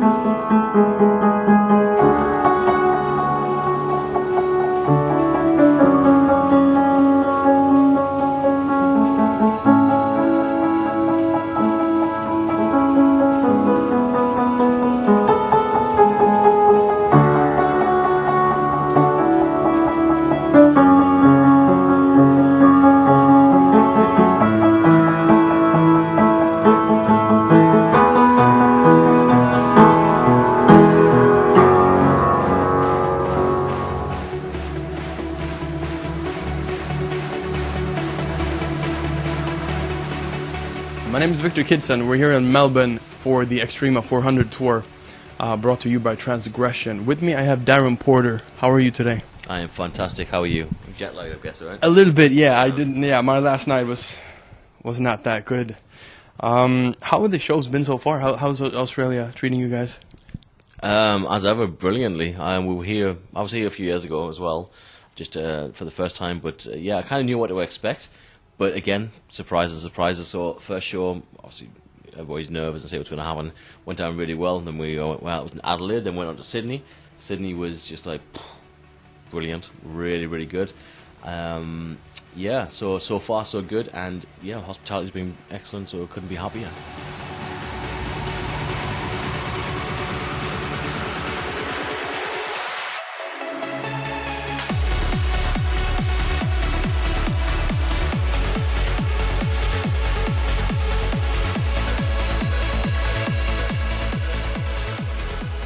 My name is Victor Kidson. We're here in Melbourne for the Extrema 400 tour, brought to you by Transgression. With me, I have Darren Porter. How are you today? I am fantastic. How are you? Jet lag, I guess, right? A little bit, yeah. I didn't. Yeah, my last night was not that good. How have the shows been so far? How's Australia treating you guys? As ever, brilliantly. I was here a few years ago as well, just for the first time. But yeah, I kind of knew what to expect. But again, surprises. So first show, obviously, everybody's nervous and say what's going to happen. Went down really well. Then we went out in Adelaide. Then went on to Sydney. Sydney was just like brilliant, really, really good. Yeah, so far so good, and yeah, hospitality's been excellent. So couldn't be happier.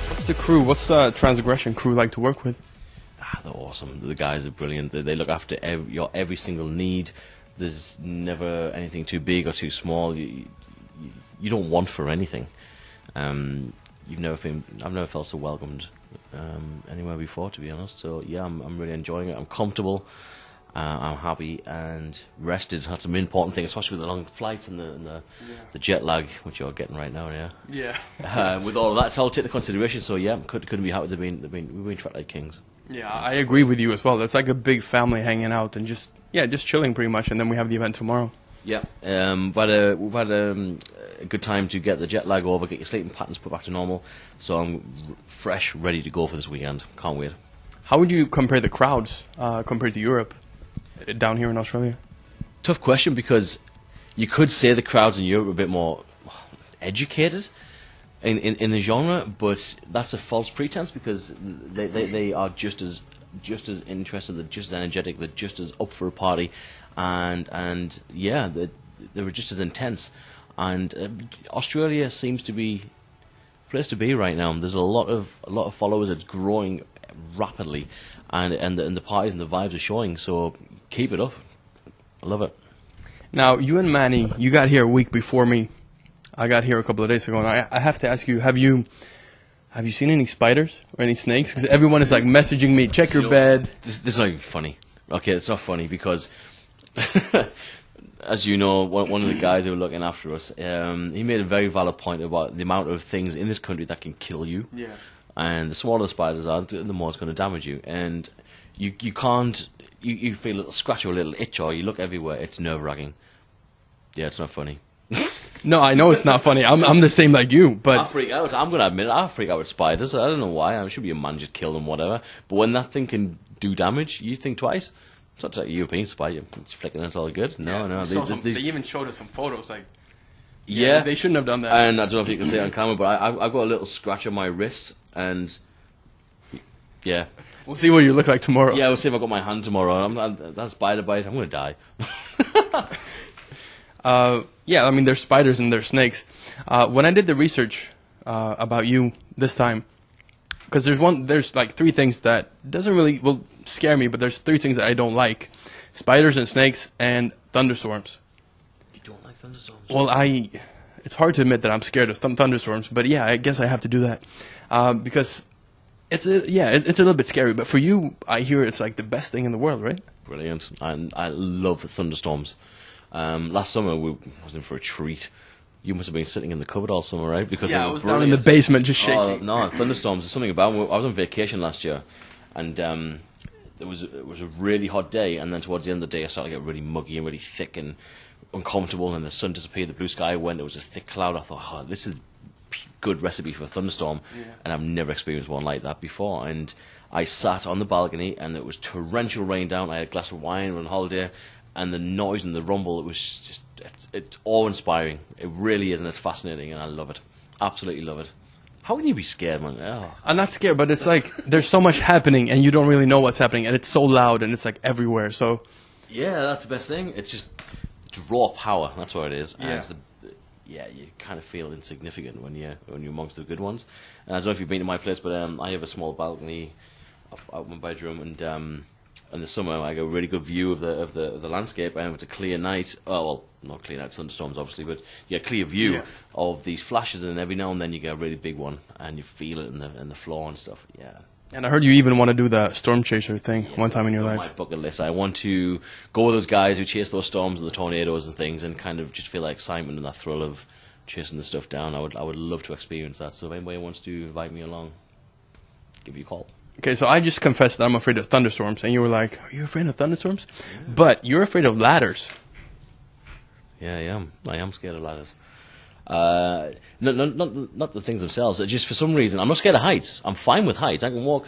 What's the crew? What's the Transgression crew like to work with? They're awesome. The guys are brilliant. They look after your every single need. There's never anything too big or too small. You don't want for anything. I've never felt so welcomed anywhere before, to be honest. So yeah, I'm really enjoying it. I'm comfortable. I'm happy and rested. That's an important thing, especially with the long flight and the jet lag, which you're getting right now. Yeah. With all of that, it's all take the consideration. So yeah, couldn't be happy. We've been treated like kings. Yeah, I agree with you as well. It's like a big family hanging out and just chilling pretty much. And then we have the event tomorrow. Yeah, we've had a good time to get the jet lag over, get your sleeping patterns put back to normal. So I'm fresh, ready to go for this weekend. Can't wait. How would you compare the crowds compared to Europe down here in Australia? Tough question, because you could say the crowds in Europe are a bit more educated in the genre, but that's a false pretense, because they are just as interested, they're just as energetic, they're just as up for a party, and yeah, they're just as intense. And Australia seems to be a place to be right now. There's a lot of followers. It's growing rapidly, and the parties and the vibes are showing. So keep it up. I love it. Now, you and Manny, you got here a week before me. I got here a couple of days ago, and I have to ask you, have you seen any spiders or any snakes? Because everyone is like messaging me, check your bed. This is not even funny. Okay, it's not funny because, as you know, one of the guys who were looking after us, he made a very valid point about the amount of things in this country that can kill you. Yeah. And the smaller the spiders are, the more it's going to damage you. And you can't, you feel a little scratch or a little itch, or you look everywhere. It's nerve-wracking. Yeah, it's not funny. No, I know it's not funny. I'm the same like you, but I freak out. I'm going to admit it. I freak out with spiders. I don't know why. I should be a man, just kill them, whatever. But when that thing can do damage, you think twice. It's not like a European spider. It's flicking, it's all good. No. They even showed us some photos. Like, yeah, they shouldn't have done that. And I don't know if you can see it on camera, but I've got a little scratch on my wrist, and yeah. We'll see what you look like tomorrow. Yeah, we'll see if I've got my hand tomorrow. That spider bite, I'm going to die. Yeah, I mean, there's spiders and there's snakes. When I did the research about you this time, because there's like three things that doesn't really scare me, but there's three things that I don't like: spiders and snakes and thunderstorms. You don't like thunderstorms? Well, it's hard to admit that I'm scared of thunderstorms, but yeah, I guess I have to do that because it's a little bit scary. But for you, I hear it's like the best thing in the world, right? Brilliant, and I love thunderstorms. Last summer I was in for a treat. You must have been sitting in the cupboard all summer, right? Because yeah, I was down in the basement just shaking. Oh, no, thunderstorms. There's something about them. I was on vacation last year, and it was a really hot day. And then towards the end of the day, I started to get really muggy and really thick and uncomfortable. And the sun disappeared, the blue sky went. It was a thick cloud. I thought, oh, this is good recipe for a thunderstorm, and I've never experienced one like that before. And I sat on the balcony, and it was torrential rain down. I had a glass of wine on holiday, and the noise and the rumble, it was just, it's awe-inspiring. It really is, and it's fascinating, and I love it. Absolutely love it. How can you be scared, man? Oh. I'm not scared, but it's like there's so much happening, and you don't really know what's happening, and it's so loud, and it's like everywhere. So, yeah, that's the best thing. It's just raw power. That's what it is. And it's you kind of feel insignificant when you're amongst the good ones. And I don't know if you've been to my place, but I have a small balcony out my bedroom, and in the summer I get a really good view of the landscape. And it's a clear night. Oh well, not clear night, thunderstorms obviously, but clear view of these flashes, and every now and then you get a really big one, and you feel it in the floor and stuff. Yeah. And I heard you even want to do the storm chaser thing one time in your life. My bucket list. I want to go with those guys who chase those storms and the tornadoes and things, and kind of just feel that excitement and that thrill of chasing the stuff down. I would love to experience that. So if anybody wants to invite me along, give me a call. Okay, so I just confessed that I'm afraid of thunderstorms, and you were like, "Are you afraid of thunderstorms?" Yeah. But you're afraid of ladders. Yeah, I am. I am scared of ladders. Not the things themselves. Just for some reason, I'm not scared of heights. I'm fine with heights. I can walk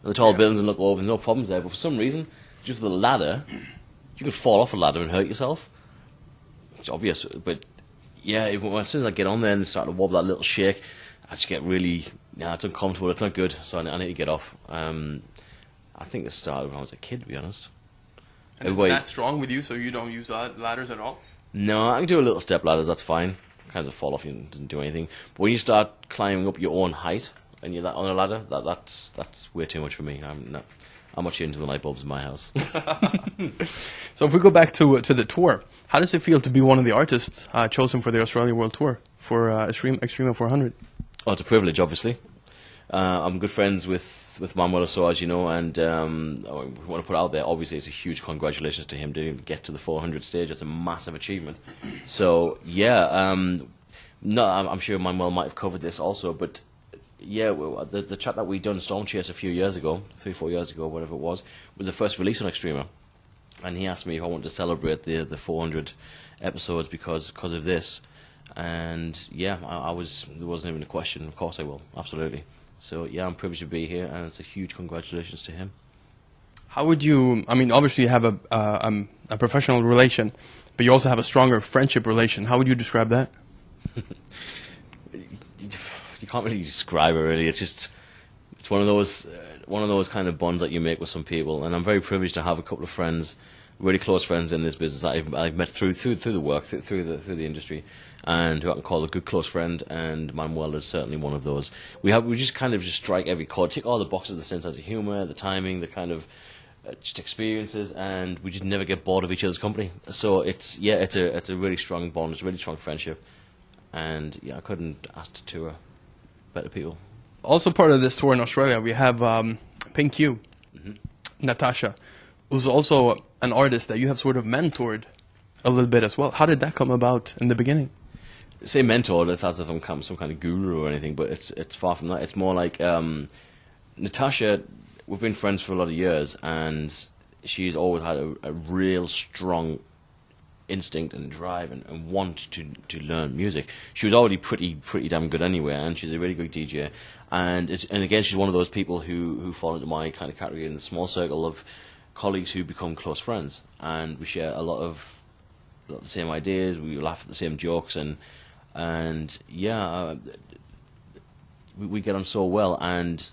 on the tall buildings and look over. There's no problems there. But for some reason, just the ladder, you can fall off a ladder and hurt yourself. It's obvious, but as soon as I get on there and start to wobble, that little shake, I just get really, it's uncomfortable. It's not good. So I need to get off. I think it started when I was a kid, to be honest. And is that strong with you, so you don't use ladders at all? No, I can do a little step ladders. That's fine. Kind of fall off and doesn't do anything. But when you start climbing up your own height and you're on a ladder, that's way too much for me. I'm much into the light bulbs in my house. So if we go back to the tour, how does it feel to be one of the artists chosen for the Australia World Tour for Extrema 400? Oh, it's a privilege, obviously. I'm good friends with Manuel, as you know, and I want to put it out there, obviously it's a huge congratulations to him to get to the 400 stage. It's a massive achievement. So, I'm sure Manuel might have covered this also, but the chat that we done Storm Chase a few years ago, 3-4 years ago, whatever it was the first release on Extrema. And he asked me if I wanted to celebrate the 400 episodes because of this. And there wasn't even a question. Of course I will, absolutely. So, I'm privileged to be here, and it's a huge congratulations to him. How would you, obviously you have a professional relation, but you also have a stronger friendship relation. How would you describe that? You can't really describe it, really. It's one of those kind of bonds that you make with some people, and I'm very privileged to have a couple of friends, really close friends in this business that I've met through the work, through the industry, and who I can call a good close friend, and Manuel is certainly one of those. We just kind of strike every chord, tick all the boxes, the sense of humour, the timing, the kind of just experiences, and we just never get bored of each other's company. So it's a really strong bond, it's a really strong friendship, and I couldn't ask to tour better people. Also part of this tour in Australia, we have Pink Q, Natasha, who's also an artist that you have sort of mentored a little bit as well. How did that come about in the beginning? Say mentor, that's as if I'm some kind of guru or anything, but it's far from that. It's more like Natasha, we've been friends for a lot of years, and she's always had a real strong instinct and drive and want to learn music. She was already pretty damn good anyway, and she's a really good DJ. And again, she's one of those people who fall into my kind of category in the small circle of colleagues who become close friends, and we share a lot of the same ideas. We laugh at the same jokes, and we get on so well. And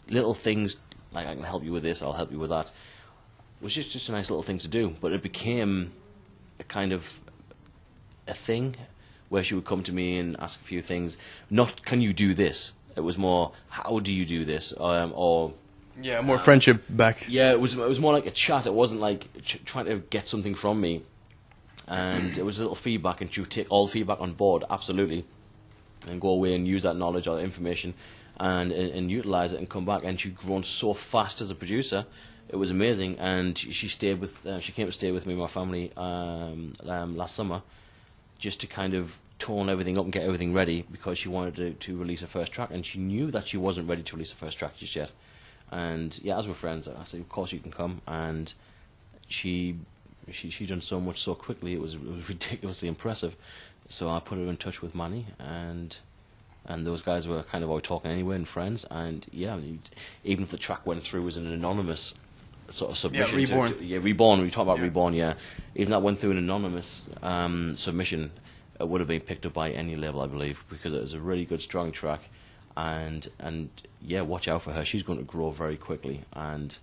little things like, I can help you with this, I'll help you with that, was just a nice little thing to do. But it became a kind of a thing where she would come to me and ask a few things. Not, can you do this? It was more, how do you do this? Or more friendship back. Yeah, it was more like a chat. It wasn't like trying to get something from me. And it was a little feedback, and she would take all the feedback on board, absolutely, and go away and use that knowledge or information and utilize it and come back. And she'd grown so fast as a producer. It was amazing, and she came to stay with me and my family last summer, just to kind of tone everything up and get everything ready, because she wanted to release her first track, and she knew that she wasn't ready to release her first track just yet. And as we're friends, I said, of course you can come. And she done so much so quickly, it was ridiculously impressive. So I put her in touch with Manny, and and those guys were kind of all talking anyway and friends. And yeah, even if the track went through as an anonymous sort of submission, Reborn. Reborn. We talk about Reborn, yeah. Even that went through an anonymous submission, it would have been picked up by any label, I believe, because it was a really good, strong track. And yeah, watch out for her. She's going to grow very quickly, and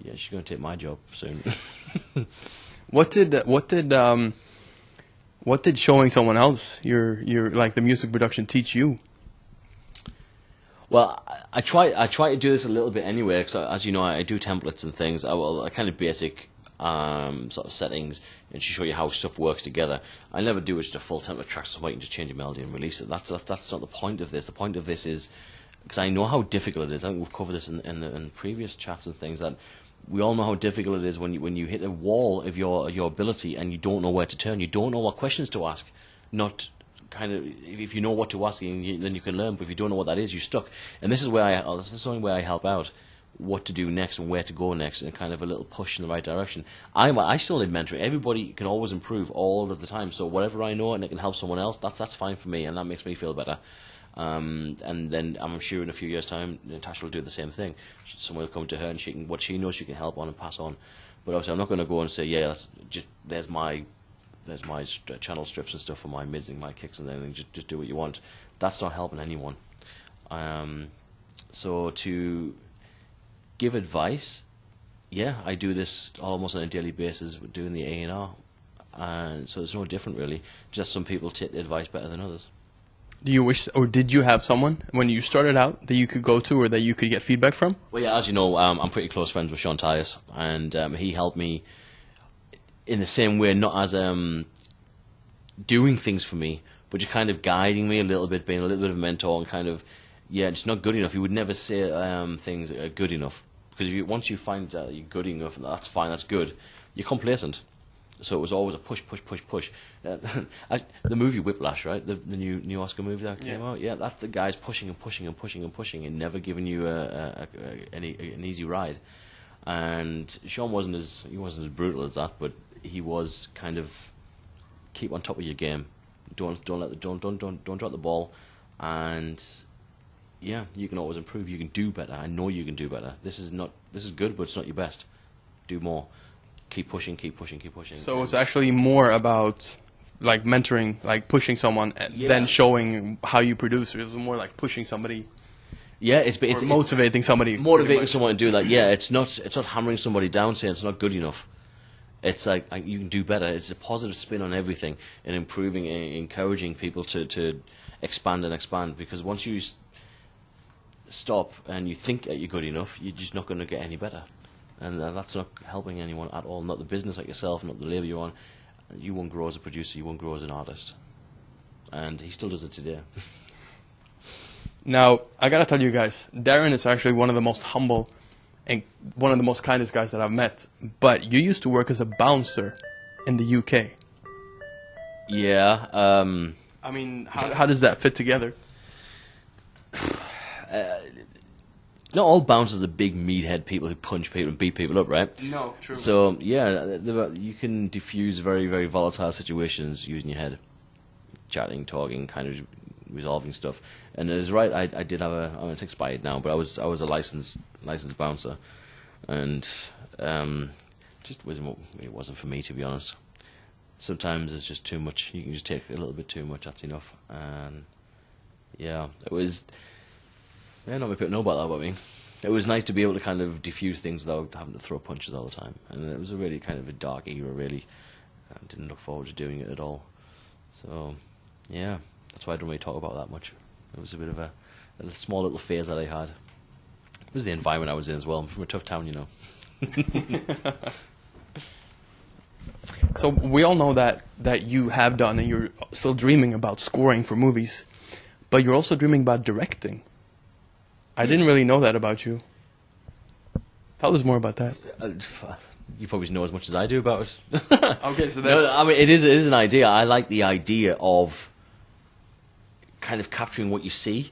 yeah, she's going to take my job soon. What did showing someone else your like the music production teach you? Well, I try to do this a little bit anyway, because as you know, I do templates and things. I kind of basic sort of settings and to show you how stuff works together. I never do just a full template track so I can just change a melody and release it. That's not the point of this. The point of this is, because I know how difficult it is. I think we've covered this in previous chats and things, that we all know how difficult it is when you hit a wall of your ability and you don't know where to turn. You don't know what questions to ask. Not kind of, if you know what to ask, then you can learn. But if you don't know what that is, you're stuck. And this is this is the only way I help out what to do next and where to go next, and kind of a little push in the right direction. I still need mentoring. Everybody can always improve all of the time. So whatever I know and it can help someone else, that's fine for me, and that makes me feel better. And then I'm sure in a few years' time, Natasha will do the same thing. Someone will come to her and what she knows she can help on and pass on. But obviously, I'm not going to go and say, yeah, there's my channel strips and stuff for my mids and my kicks and everything. Just do what you want. That's not helping anyone. So to give advice, yeah, I do this almost on a daily basis, doing the A&R, and so it's no different really. Just some people take the advice better than others. Do you wish, or did you have someone when you started out that you could go to or that you could get feedback from? Well, yeah, as you know, I'm pretty close friends with Sean Tyus, and he helped me in the same way, not as doing things for me, but just kind of guiding me a little bit, being a little bit of a mentor, and kind of, yeah, it's not good enough. He would never say things are good enough, because once you find that you're good enough, that's fine, that's good, you're complacent. So it was always a push. The movie Whiplash, right? The new Oscar movie that came out. Yeah, that's the guys pushing and never giving you an easy ride. And Sean wasn't as brutal as that, but he was kind of keep on top of your game. Don't drop the ball, and yeah, you can always improve. You can do better. I know you can do better. This is good, but it's not your best. Do more. Keep pushing. So it's actually more about like mentoring, like pushing someone, than showing how you produce. It was more like pushing somebody. Yeah, it's motivating somebody. Motivating someone to do that. Yeah, it's not hammering somebody down, saying it's not good enough. It's like you can do better. It's a positive spin on everything, and improving and encouraging people to expand and expand. Because once you stop and you think that you're good enough, you're just not going to get any better. And that's not helping anyone at all. Not the business like yourself, not the label you're on. You won't grow as a producer. You won't grow as an artist. And he still does it today. Now, I gotta tell you guys, Darren is actually one of the most humble and one of the most kindest guys that I've met. But you used to work as a bouncer in the UK. Yeah. I mean, how does that fit together? Not all bouncers are big meathead people who punch people and beat people up, right? No, true. So, yeah, you can diffuse very, very volatile situations using your head. Chatting, talking, kind of resolving stuff. And it is right, I did have it's expired now, but I was a licensed bouncer. And it wasn't for me, to be honest. Sometimes it's just too much. You can just take a little bit too much, that's enough. And, yeah, it was... Yeah, not many people know about that about me. It was nice to be able to kind of diffuse things without having to throw punches all the time. And it was a really kind of a dark era, really. I didn't look forward to doing it at all. So, yeah, that's why I don't really talk about that much. It was a bit of a small little phase that I had. It was the environment I was in as well. I'm from a tough town, you know. So we all know that you have done and you're still dreaming about scoring for movies. But you're also dreaming about directing. I didn't really know that about you. Tell us more about that. You probably know as much as I do about it. Okay, so that's... No, I mean, it is an idea. I like the idea of kind of capturing what you see.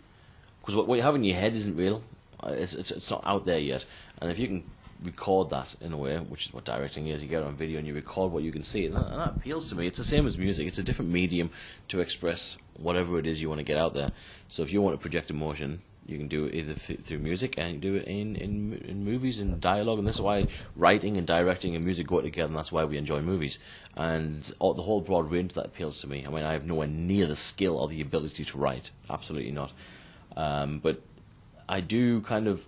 Because what you have in your head isn't real. It's not out there yet. And if you can record that in a way, which is what directing is. You get it on video and you record what you can see, and that appeals to me. It's the same as music. It's a different medium to express whatever it is you want to get out there. So if you want to project emotion, you can do it either through music, and you do it in movies and dialogue. And this is why writing and directing and music go together, and that's why we enjoy movies. And the whole broad range that appeals to me. I mean, I have nowhere near the skill or the ability to write. Absolutely not. But I do kind of,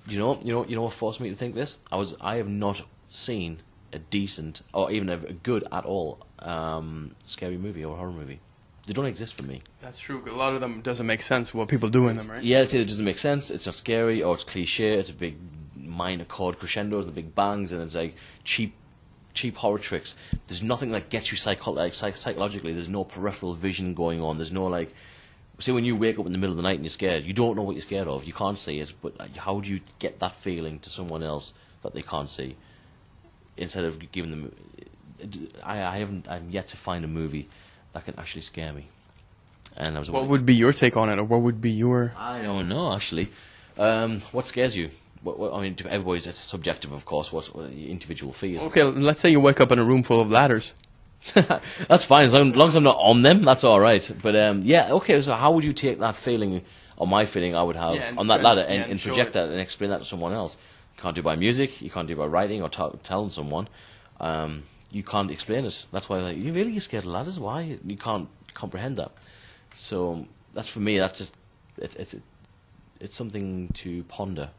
you know what forced me to think this? I have not seen a decent or even a good at all scary movie or horror movie. They don't exist for me. That's true. A lot of them doesn't make sense what people do in them, right? Yeah, it either doesn't make sense, it's not scary, or it's cliche, it's a big minor chord crescendos, the big bangs, and it's like cheap horror tricks. There's nothing that gets you psychologically. There's no peripheral vision going on. There's no like, say when you wake up in the middle of the night and you're scared, you don't know what you're scared of. You can't see it, but how do you get that feeling to someone else that they can't see? Instead of giving them, I'm yet to find a movie that can actually scare me. And what would be your take on it, or what would be your? I don't know actually. What scares you? I mean, to everybody's it's subjective, of course. What individual fears? Okay, let's say you wake up in a room full of ladders. That's fine as long as I'm not on them. That's all right. But yeah, okay. So how would you take that feeling or my feeling I would have on that ladder and project that and explain that to someone else? You can't do it by music. You can't do it by writing or telling someone. You can't explain it. That's why like, you really scared of ladders? Why? You can't comprehend that. So that's for me. That's just, it's something to ponder.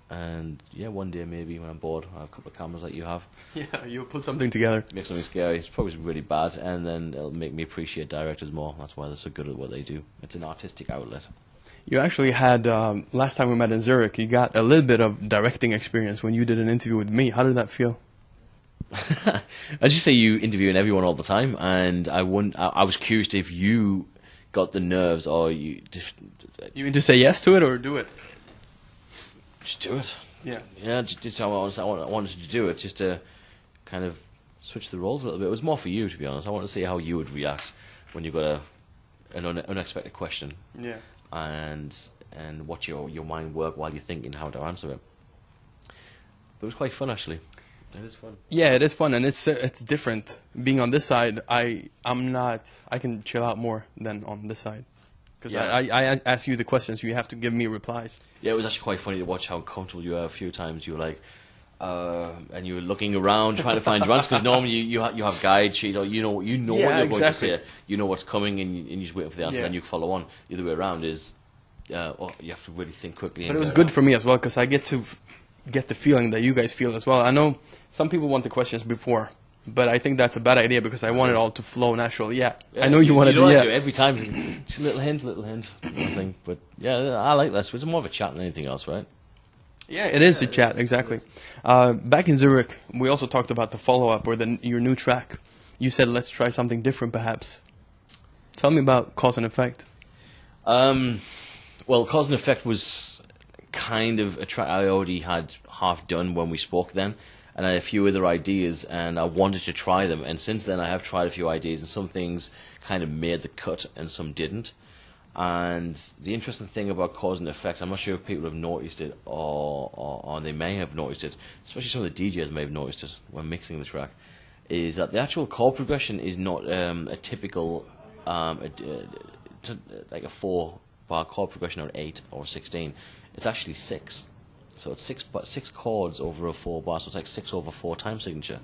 And yeah, one day maybe when I'm bored, I'll have a couple of cameras like you have. Yeah, you'll put something together. Make something scary. It's probably really bad, and then it'll make me appreciate directors more. That's why they're so good at what they do. It's an artistic outlet. You actually had, last time we met in Zurich, you got a little bit of directing experience when you did an interview with me. How did that feel? As you say, you interviewing everyone all the time, and I was curious if you got the nerves, or you mean to say yes to it or do it? Just do it. Yeah. Yeah, just I wanted to do it, just to kind of switch the roles a little bit. It was more for you, to be honest. I wanted to see how you would react when you got an unexpected question. Yeah. And watch your mind work while you're thinking how to answer it. But it was quite fun, actually. It is fun. Yeah, it is fun, and it's different. Being on this side, I can chill out more than on this side. Because I ask you the questions, you have to give me replies. Yeah, it was actually quite funny to watch how comfortable you were. A few times you were like, and you were looking around trying to find your answers, because normally you have guide sheets, or you know what you're going to say, you know what's coming, and you're just waiting for the answer, and you follow on. The other way around is, you have to really think quickly. But it was good for me as well, because I get to get the feeling that you guys feel as well. I know some people want the questions before, but I think that's a bad idea because I want it all to flow naturally. Yeah, I know you want to do it. Every time, just a little hint, nothing. But yeah, I like this. It's more of a chat than anything else, right? Yeah, it is a chat, exactly. Back in Zurich, we also talked about the follow-up or your new track. You said, let's try something different, perhaps. Tell me about Cause and Effect. Well, Cause and Effect was kind of a track I already had half done when we spoke then. And I had a few other ideas, and I wanted to try them. And since then, I have tried a few ideas, and some things kind of made the cut, and some didn't. And the interesting thing about Cause and Effect, I'm not sure if people have noticed it, or they may have noticed it, especially some of the DJs may have noticed it when mixing the track, is that the actual chord progression is not a typical, like a 4-bar chord progression or 8 or 16. It's actually 6. So it's 6 chords over a 4-bar, so it's like 6/4 time signature,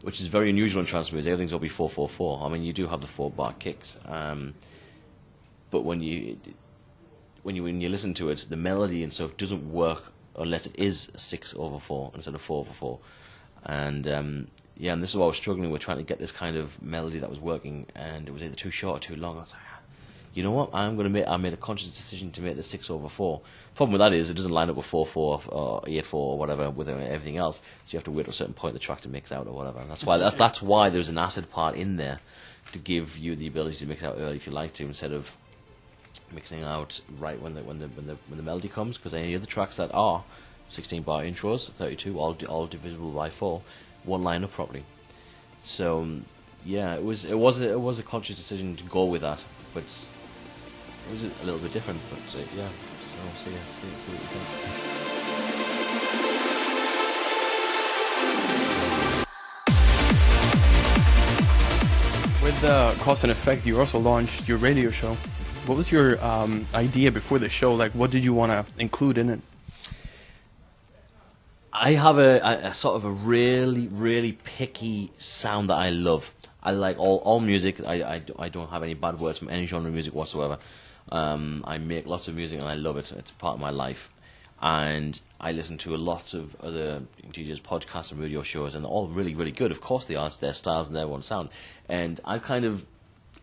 which is very unusual in trance music. Everything's over 4/4/4. I mean, you do have the 4-bar kicks, but when you listen to it, the melody and stuff doesn't work unless it is 6/4 instead of 4/4. And and this is what I was struggling with, trying to get this kind of melody that was working, and it was either too short or too long. I was like, you know what? I made a conscious decision to make the 6/4. Problem with that is it doesn't line up with 4/4 or 8/4 or whatever with everything else. So you have to wait at a certain point the track to mix out or whatever. And that's why there's an acid part in there to give you the ability to mix out early if you like to, instead of mixing out right when the melody comes. Because any other tracks that are 16-bar intros, 32, all divisible by 4, won't line up properly. So yeah, it was a conscious decision to go with that, but it was a little bit different, but yeah. So see what you think. With Cause and Effect, you also launched your radio show. What was your idea before the show? Like, what did you want to include in it? I have a sort of a really, really picky sound that I love. I like all music. I don't have any bad words from any genre of music whatsoever. I make lots of music and I love it. It's part of my life. And I listen to a lot of other DJs' podcasts and radio shows, and they're all really, really good. Of course they are. It's their styles and their own sound. And I've kind of,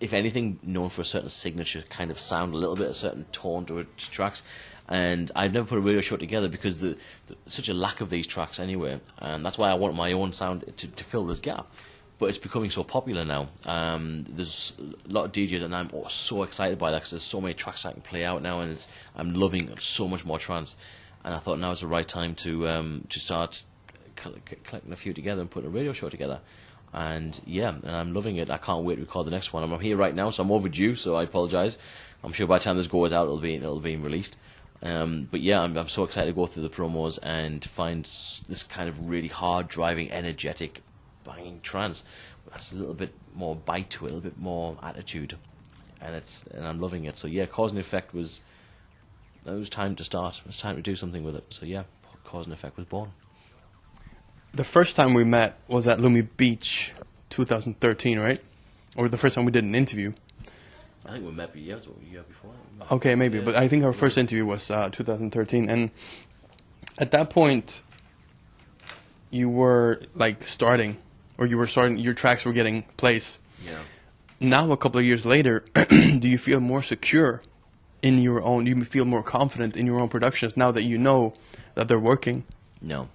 if anything, known for a certain signature kind of sound, a little bit, a certain tone to tracks. And I've never put a radio show together because the such a lack of these tracks anyway. And that's why I want my own sound to fill this gap. But it's becoming so popular now. There's a lot of DJs, and I'm so excited by that because there's so many tracks I can play out now, and I'm loving so much more trance. And I thought now is the right time to start collecting a few together and putting a radio show together. And yeah, and I'm loving it. I can't wait to record the next one. I'm here right now, so I'm overdue. So I apologise. I'm sure by the time this goes out, it'll be released. But yeah, I'm so excited to go through the promos and find this kind of really hard driving, energetic, banging trance. That's a little bit more bite to it, a little bit more attitude, and I'm loving it. So yeah, Cause and Effect was time to start. It was time to do something with it. So yeah, Cause and Effect was born. The first time we met was at Lumi Beach, 2013, right? Or the first time we did an interview. I think we met a year before. Okay, maybe, but I think our first interview was 2013, and at that point, you were like starting, your tracks were getting place. Yeah. Now, a couple of years later, do you feel more secure in your own? Do you feel more confident in your own productions now that you know that they're working? No,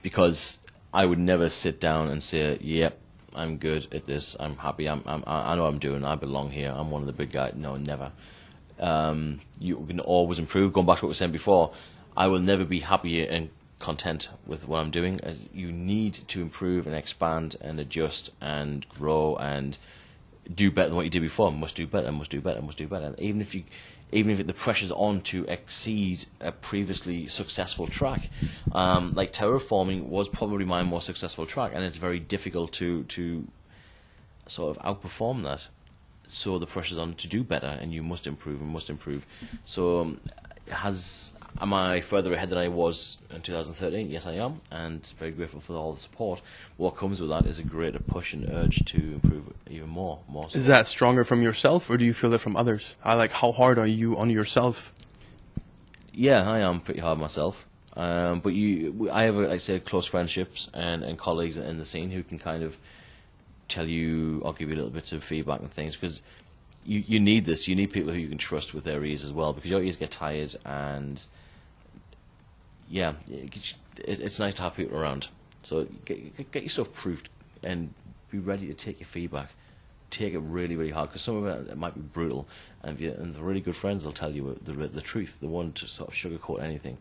because I would never sit down and say, "Yep, I'm good at this. I'm happy. I know what I'm doing. I belong here. I'm one of the big guys." No, never. You can always improve. Going back to what we were saying before, I will never be happy and content with what I'm doing. You need to improve and expand and adjust and grow and do better than what you did before. Must do better. Must do better. Must do better. Even if the pressure's on to exceed a previously successful track, like Terraforming was probably my most successful track, and it's very difficult to sort of outperform that. So the pressure's on to do better, and you must improve and must improve. So am I further ahead than I was in 2013? Yes, I am, and very grateful for all the support. What comes with that is a greater push and urge to improve even more. So. Is that stronger from yourself, or do you feel it from others? How hard are you on yourself? Yeah, I am pretty hard myself. But I have, like I said, close friendships and colleagues in the scene who can kind of tell you or give you a little bit of feedback and things, because you need this. You need people who you can trust with their ears as well, because your ears get tired, and yeah, it's nice to have people around. So get yourself proofed and be ready to take your feedback. Take it really, really hard, because some of it might be brutal, and the really good friends will tell you the truth. They won't sort of sugarcoat anything.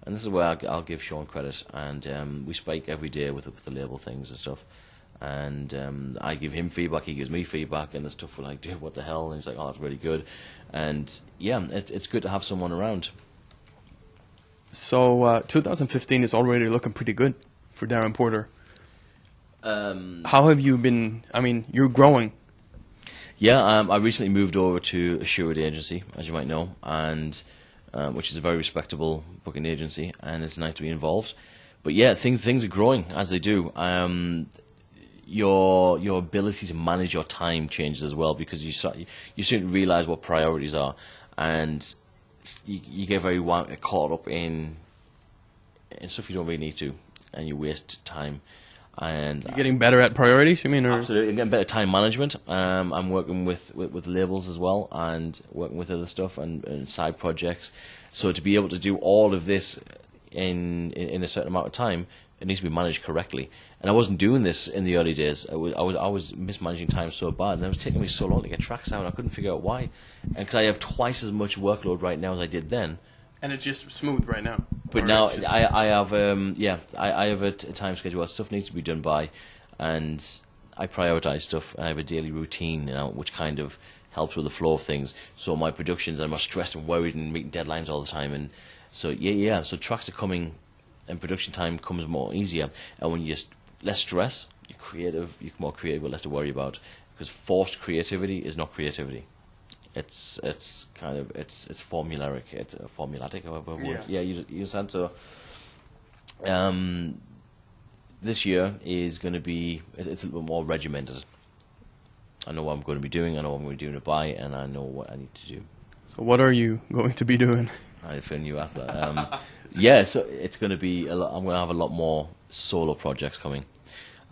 And this is where I'll give Sean credit, and we speak every day with the label things and stuff. And I give him feedback, he gives me feedback, and there's stuff we're like, dude, what the hell? And he's like, oh, that's really good. And yeah, it's good to have someone around. So 2015 is already looking pretty good for Darren Porter. How have you been? I mean, you're growing. Yeah, I recently moved over to a Assured agency, as you might know, and which is a very respectable booking agency, and it's nice to be involved. But yeah, things are growing as they do. Your ability to manage your time changes as well, because you soon realize what priorities are, and you get very caught up in stuff you don't really need to, and you waste time. And you're getting better at priorities, you mean? Or? Absolutely, I'm getting better time management. I'm working with labels as well, and working with other stuff and side projects. So to be able to do all of this in a certain amount of time, it needs to be managed correctly. And I wasn't doing this in the early days. I was mismanaging time so bad, and it was taking me so long to get tracks out. I couldn't figure out why. And because I have twice as much workload right now as I did then. And it's just smooth right now. But now I have I have a time schedule. Stuff needs to be done by, and I prioritize stuff. I have a daily routine, which kind of helps with the flow of things. So my productions, I'm not stressed and worried and meeting deadlines all the time. And so so tracks are coming, and production time comes more easier. And when you just less stress, you're creative, you're more creative, less to worry about. Because forced creativity is not creativity. It's kind of it's formulaic. It's formulatic. However, you understand. So, this year is going to be it's a little bit more regimented. I know what I'm going to be doing. I know what I'm going to be doing to buy, and I know what I need to do. So, what are you going to be doing? I feel you asked that. So it's going to be a lot. I'm going to have a lot more solo projects coming.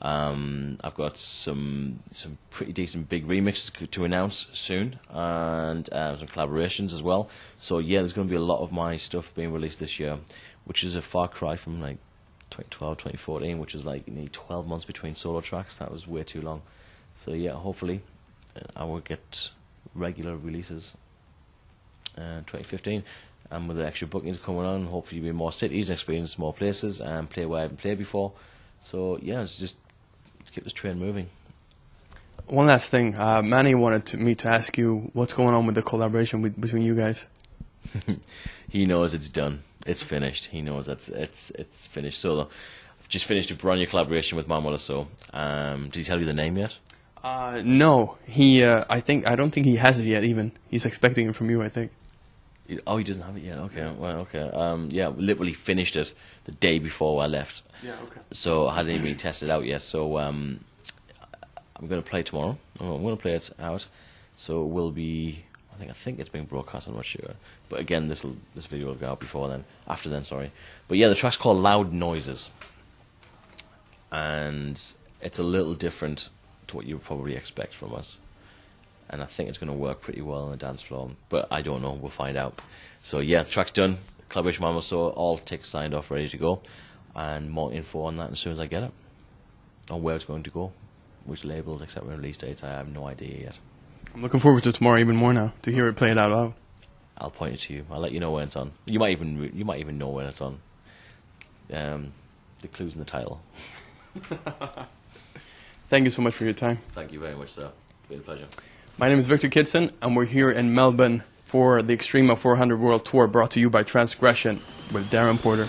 I've got some pretty decent big remixes to announce soon, and some collaborations as well. So there's going to be a lot of my stuff being released this year, which is a far cry from like 2012, 2014, which is like 12 months between solo tracks. That was way too long. So hopefully I will get regular releases in 2015. And with the extra bookings coming on, hopefully be more cities, experience more places, and play where I haven't played before. So it's just to keep this train moving. One last thing, Manny wanted me to ask you what's going on with the collaboration between you guys. He knows it's done. It's finished. He knows that it's finished. So I've just finished a brand new collaboration with Manuel So. Did he tell you the name yet? No. I don't think he has it yet. Even he's expecting it from you, I think. Oh, he doesn't have it yet. Okay, well, okay. Literally finished it the day before I left. Yeah, okay. So I hadn't even tested it out yet. So I'm going to play tomorrow. I'm going to play it out. So it will be. I think it's being broadcast. I'm not sure. But again, this video will go out before then. After then, sorry. But the track's called Loud Noises, and it's a little different to what you would probably expect from us. And I think it's going to work pretty well on the dance floor. But I don't know. We'll find out. So the track's done. Collaboration with so all ticks signed off, ready to go. And more info on that as soon as I get it. On where it's going to go. Which labels, etc. Release dates, I have no idea yet. I'm looking forward to tomorrow even more now, to hear it played out loud. I'll point it to you. I'll let you know when it's on. You might even know when it's on. The clue's in the title. Thank you so much for your time. Thank you very much, sir. It's been a pleasure. My name is Victor Kidson, and we're here in Melbourne for the Extrema 400 World Tour, brought to you by Transgression with Darren Porter.